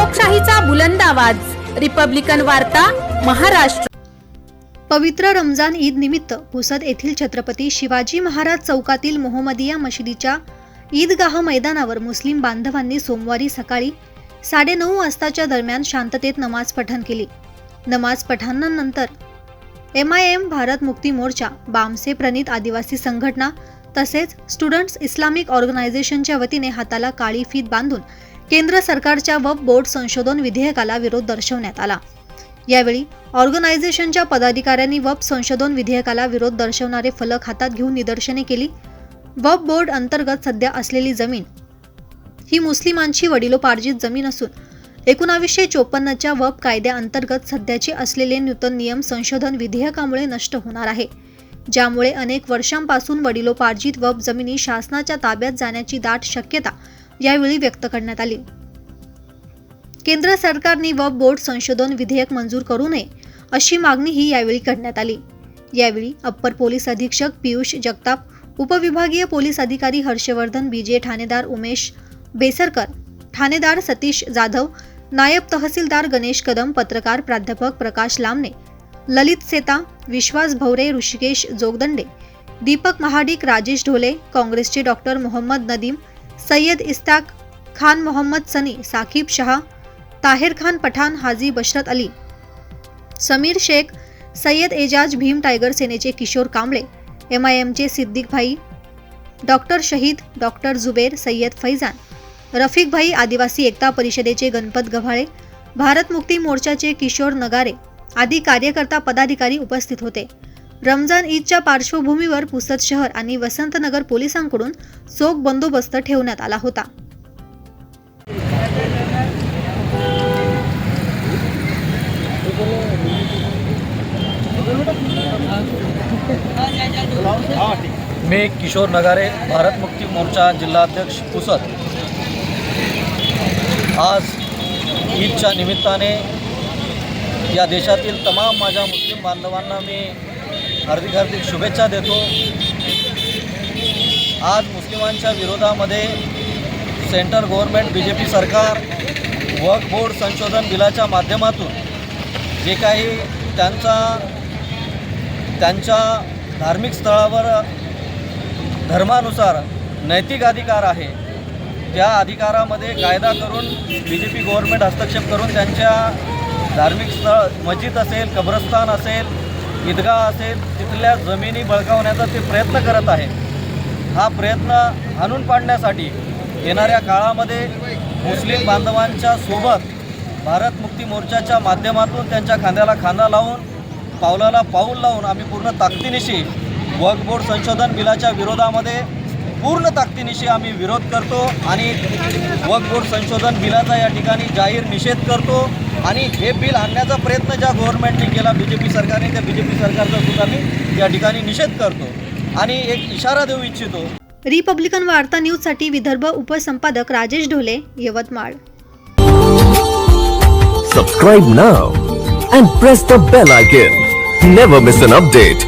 लोकशाहीचा बुलंद आवाज, रिपब्लिकन वार्ता, महाराष्ट्र। पवित्र रमजान ईद निमित्त पुसद येथील छत्रपती शिवाजी महाराज चौकातील मोहम्मदिया मशिदीच्या ईदगाह मैदानावर मुस्लिम बांधवांनी सोमवारी सकाळी 9:30 वाजताच्या दरम्यान शांततेत नमाज पठण केली। नमाज पठणानंतर MIM भारत मुक्ती मोर्चा, बामसे प्रणित आदिवासी संघटना तसेच स्टुडंट्स इस्लामिक ऑर्गनायझेशनच्या वतीने हाताला काळी फीत बांधून केंद्र सरकारच्या वक्फ बोर्ड संशोधन विधेयकाला विरोध दर्शवण्यात आला। यावेळी ऑर्गनायझेशनच्या पदाधिकाऱ्यांनी वक्फ संशोधन विधेयकाला विरोध दर्शवणारे फलक हातात घेऊन निदर्शने केली। वक्फ बोर्ड अंतर्गत सध्या असलेली जमीन ही मुस्लिमांची वडिलोपार्जित जमीन असून 1954च्या वक्फ कायद्याअंतर्गत सध्याचे असलेले नूतन नियम संशोधन विधेयकामुळे नष्ट होणार आहे, ज्यामुळे अनेक वर्षांपासून वडिलोपार्जित वक्फ जमिनी शासनाच्या ताब्यात जाण्याची दाट शक्यता यावेळी व्यक्त करण्यात आली। केंद्र सरकारने वक्फ बोर्ड संशोधन विधेयक मंजूर करू नये अशी मागणीही यावेळी करण्यात आली। यावेळी अप्पर पोलीस अधीक्षक पियुष जगताप, उपविभागीय पोलीस अधिकारी हर्षवर्धन BJ, ठाणेदार उमेश बेसरकर, ठाणेदार सतीश जाधव, नायब तहसीलदार गणेश कदम, पत्रकार प्राध्यापक प्रकाश लामणे, ललित सेता, विश्वास भवरे, ऋषिकेश जोगदंडे, दीपक महाडिक, राजेश ढोले, काँग्रेसचे डॉक्टर मोहम्मद नदीम, सय्यद इस्ताक खान, मोहम्मद सनी, साकिब शाह, ताहिर खान पठाण, हाजी बशरत अली, समीर शेख, सय्यद एजाज, भीम टायगर सेनेचे किशोर कांबळे, MIMचे सिद्दीक भाई, डॉक्टर शहीद, डॉक्टर जुबेर, सय्यद फैजान, रफिक भाई, आदिवासी एकता परिषदेचे गणपत गव्हाळे, भारत मुक्ती मोर्चाचे किशोर नगारे आदी कार्यकर्ता पदाधिकारी उपस्थित होते। रमजान ईदच्या पार्श्वभूमीवर पुसद शहर आणि वसंतनगर पोलिसांकडून चोख बंदोबस्त ठेवण्यात आला होता। मी किशोर नगारे, भारत मुक्ती मोर्चा जिल्हाध्यक्ष पुसद। आज ईदच्या निमित्ताने या देशातील तमाम माझ्या मुस्लिम बांधवांना मी हार्दिक शुभेच्छा देतो। आज मुस्लिमांच्या विरोधामध्ये सेंट्रल गव्हर्नमेंट BJP सरकार वक्फ बोर्ड संशोधन बिलाच्या माध्यमातून जे काही त्यांच्या धार्मिक स्थळावर धर्मानुसार नैतिक अधिकार आहे, त्या अधिकारामध्ये कायदा करून BJP गव्हर्नमेंट हस्तक्षेप करून त्यांच्या धार्मिक स्थळ मस्जिद असेल, कब्रस्तान असेल, ईदगाह असेल, तिथल्या जमिनी बळकावण्याचा ते प्रयत्न करत आहे। हा प्रयत्न हाणून पाडण्यासाठी येणाऱ्या काळामध्ये मुस्लिम बांधवांच्या सोबत भारत मुक्ती मोर्चाच्या माध्यमातून त्यांच्या खांद्याला खांदा लावून, पावलाला पाऊल लावून आम्ही पूर्ण ताकदीनिशी वक्फ बोर्ड संशोधन बिलाच्या विरोधामध्ये पूर्ण ताकदीनिशी आम्ही विरोध करतो आणि वक्फ बोर्ड संशोधन बिलाचा या ठिकाणी जाहीर निषेध करतो। आणि हे बिल आणण्याचा प्रयत्न ज्या गव्हर्नमेंटने केला, BJP सरकारने, त्या BJP सरकारचा सुद्धा मी या ठिकाणी निषेध करतो आणि एक इशारा देऊ इच्छितो। रिपब्लिकन वार्ता न्यूजसाठी Vidarbha उपसंपादक Rajesh Dhole, Yavatmal. Subscribe now and press the bell icon. Never miss an update.